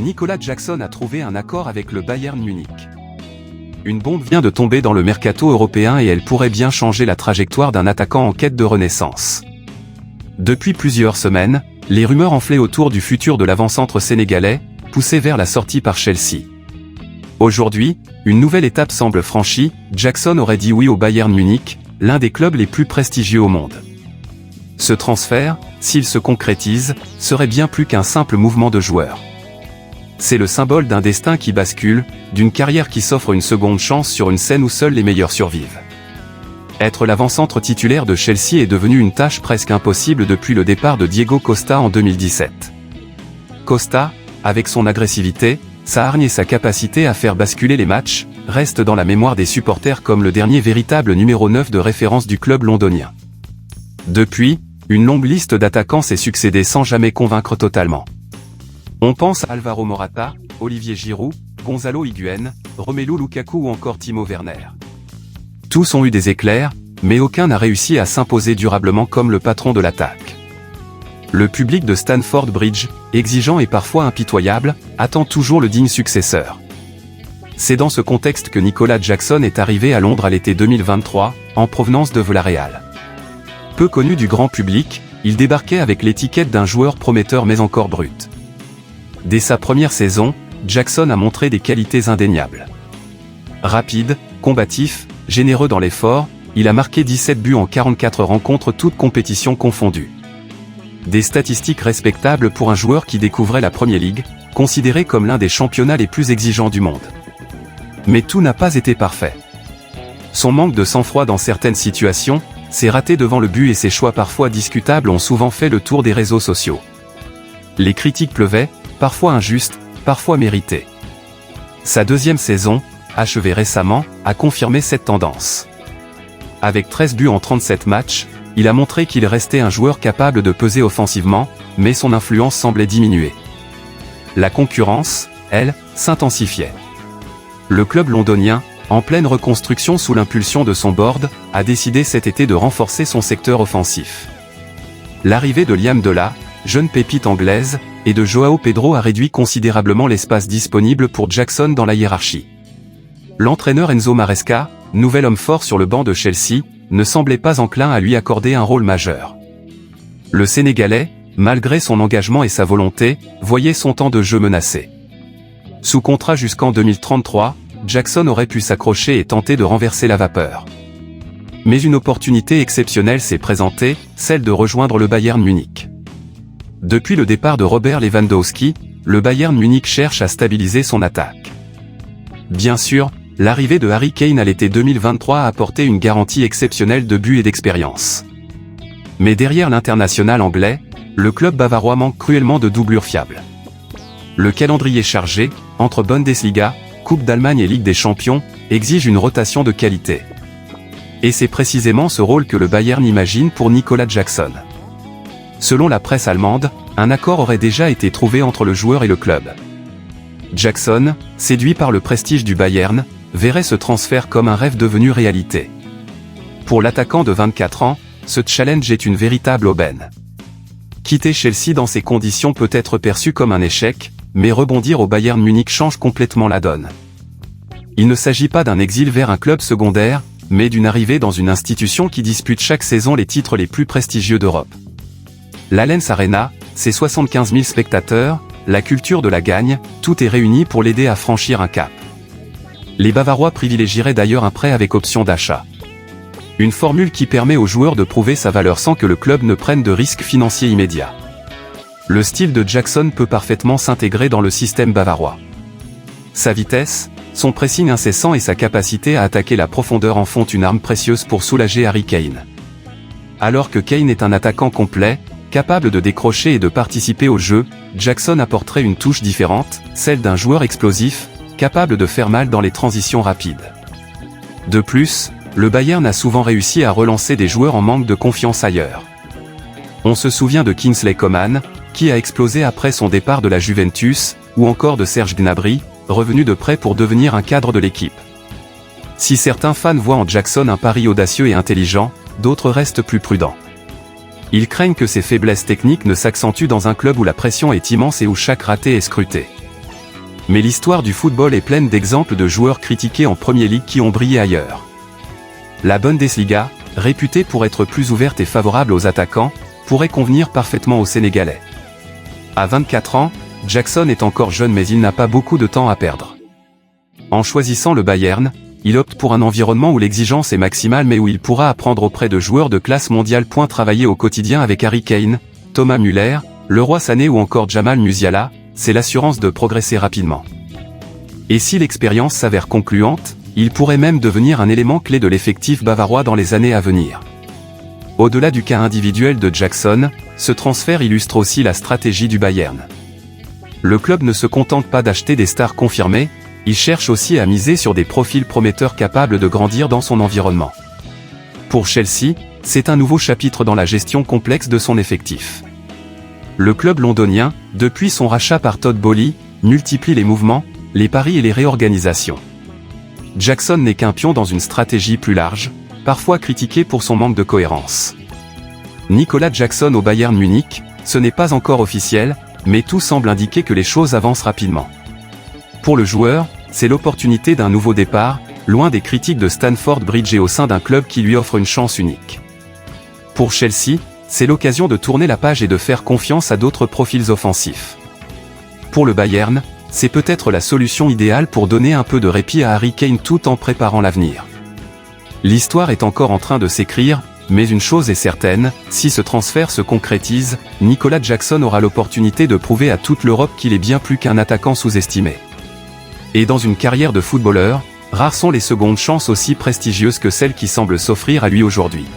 Nicolas Jackson a trouvé un accord avec le Bayern Munich. Une bombe vient de tomber dans le mercato européen et elle pourrait bien changer la trajectoire d'un attaquant en quête de renaissance. Depuis plusieurs semaines, les rumeurs enflaient autour du futur de l'avant-centre sénégalais, poussé vers la sortie par Chelsea. Aujourd'hui, une nouvelle étape semble franchie, Jackson aurait dit oui au Bayern Munich, l'un des clubs les plus prestigieux au monde. Ce transfert, s'il se concrétise, serait bien plus qu'un simple mouvement de joueur. C'est le symbole d'un destin qui bascule, d'une carrière qui s'offre une seconde chance sur une scène où seuls les meilleurs survivent. Être l'avant-centre titulaire de Chelsea est devenu une tâche presque impossible depuis le départ de Diego Costa en 2017. Costa, avec son agressivité, sa hargne et sa capacité à faire basculer les matchs, reste dans la mémoire des supporters comme le dernier véritable numéro 9 de référence du club londonien. Depuis, une longue liste d'attaquants s'est succédée sans jamais convaincre totalement. On pense à Alvaro Morata, Olivier Giroud, Gonzalo Higuaín, Romelu Lukaku ou encore Timo Werner. Tous ont eu des éclairs, mais aucun n'a réussi à s'imposer durablement comme le patron de l'attaque. Le public de Stamford Bridge, exigeant et parfois impitoyable, attend toujours le digne successeur. C'est dans ce contexte que Nicolas Jackson est arrivé à Londres à l'été 2023, en provenance de Villarreal. Peu connu du grand public, il débarquait avec l'étiquette d'un joueur prometteur mais encore brut. Dès sa première saison, Jackson a montré des qualités indéniables. Rapide, combatif, généreux dans l'effort, il a marqué 17 buts en 44 rencontres toutes compétitions confondues. Des statistiques respectables pour un joueur qui découvrait la Premier League, considéré comme l'un des championnats les plus exigeants du monde. Mais tout n'a pas été parfait. Son manque de sang-froid dans certaines situations, ses ratés devant le but et ses choix parfois discutables ont souvent fait le tour des réseaux sociaux. Les critiques pleuvaient, parfois injustes, parfois méritées. Sa deuxième saison, achevée récemment, a confirmé cette tendance. Avec 13 buts en 37 matchs, il a montré qu'il restait un joueur capable de peser offensivement, mais son influence semblait diminuer. La concurrence, elle, s'intensifiait. Le club londonien, en pleine reconstruction sous l'impulsion de son board, a décidé cet été de renforcer son secteur offensif. L'arrivée de Liam Delap, jeune pépite anglaise, et de Joao Pedro a réduit considérablement l'espace disponible pour Jackson dans la hiérarchie. L'entraîneur Enzo Maresca, nouvel homme fort sur le banc de Chelsea, ne semblait pas enclin à lui accorder un rôle majeur. Le Sénégalais, malgré son engagement et sa volonté, voyait son temps de jeu menacé. Sous contrat jusqu'en 2033, Jackson aurait pu s'accrocher et tenter de renverser la vapeur. Mais une opportunité exceptionnelle s'est présentée, celle de rejoindre le Bayern Munich. Depuis le départ de Robert Lewandowski, le Bayern Munich cherche à stabiliser son attaque. Bien sûr, l'arrivée de Harry Kane à l'été 2023 a apporté une garantie exceptionnelle de buts et d'expérience. Mais derrière l'international anglais, le club bavarois manque cruellement de doublures fiables. Le calendrier chargé, entre Bundesliga, Coupe d'Allemagne et Ligue des Champions, exige une rotation de qualité. Et c'est précisément ce rôle que le Bayern imagine pour Nicolas Jackson. Selon la presse allemande, un accord aurait déjà été trouvé entre le joueur et le club. Jackson, séduit par le prestige du Bayern, verrait ce transfert comme un rêve devenu réalité. Pour l'attaquant de 24 ans, ce challenge est une véritable aubaine. Quitter Chelsea dans ces conditions peut être perçu comme un échec, mais rebondir au Bayern Munich change complètement la donne. Il ne s'agit pas d'un exil vers un club secondaire, mais d'une arrivée dans une institution qui dispute chaque saison les titres les plus prestigieux d'Europe. L'Allianz Arena, ses 75 000 spectateurs, la culture de la gagne, tout est réuni pour l'aider à franchir un cap. Les Bavarois privilégieraient d'ailleurs un prêt avec option d'achat. Une formule qui permet aux joueurs de prouver sa valeur sans que le club ne prenne de risques financiers immédiats. Le style de Jackson peut parfaitement s'intégrer dans le système bavarois. Sa vitesse, son pressing incessant et sa capacité à attaquer la profondeur en font une arme précieuse pour soulager Harry Kane. Alors que Kane est un attaquant complet, capable de décrocher et de participer au jeu, Jackson apporterait une touche différente, celle d'un joueur explosif, capable de faire mal dans les transitions rapides. De plus, le Bayern a souvent réussi à relancer des joueurs en manque de confiance ailleurs. On se souvient de Kingsley Coman, qui a explosé après son départ de la Juventus, ou encore de Serge Gnabry, revenu de prêt pour devenir un cadre de l'équipe. Si certains fans voient en Jackson un pari audacieux et intelligent, d'autres restent plus prudents. Ils craignent que ses faiblesses techniques ne s'accentuent dans un club où la pression est immense et où chaque raté est scruté. mais l'histoire du football est pleine d'exemples de joueurs critiqués en Premier League qui ont brillé ailleurs. La Bundesliga, réputée pour être plus ouverte et favorable aux attaquants, pourrait convenir parfaitement aux Sénégalais. À 24 ans, Jackson est encore jeune mais il n'a pas beaucoup de temps à perdre. En choisissant le Bayern, il opte pour un environnement où l'exigence est maximale mais où il pourra apprendre auprès de joueurs de classe mondiale. Travailler au quotidien avec Harry Kane, Thomas Müller, Leroy Sané ou encore Jamal Musiala, c'est l'assurance de progresser rapidement. Et si l'expérience s'avère concluante, il pourrait même devenir un élément clé de l'effectif bavarois dans les années à venir. Au-delà du cas individuel de Jackson, ce transfert illustre aussi la stratégie du Bayern. Le club ne se contente pas d'acheter des stars confirmées, il cherche aussi à miser sur des profils prometteurs capables de grandir dans son environnement. Pour Chelsea, c'est un nouveau chapitre dans la gestion complexe de son effectif. Le club londonien, depuis son rachat par Todd Boehly, multiplie les mouvements, les paris et les réorganisations. Jackson n'est qu'un pion dans une stratégie plus large, parfois critiqué pour son manque de cohérence. Nicolas Jackson au Bayern Munich, ce n'est pas encore officiel, mais tout semble indiquer que les choses avancent rapidement. Pour le joueur, c'est l'opportunité d'un nouveau départ, loin des critiques de Stamford Bridge et au sein d'un club qui lui offre une chance unique. Pour Chelsea, c'est l'occasion de tourner la page et de faire confiance à d'autres profils offensifs. Pour le Bayern, c'est peut-être la solution idéale pour donner un peu de répit à Harry Kane tout en préparant l'avenir. L'histoire est encore en train de s'écrire, mais une chose est certaine, si ce transfert se concrétise, Nicolas Jackson aura l'opportunité de prouver à toute l'Europe qu'il est bien plus qu'un attaquant sous-estimé. Et dans une carrière de footballeur, rares sont les secondes chances aussi prestigieuses que celles qui semblent s'offrir à lui aujourd'hui.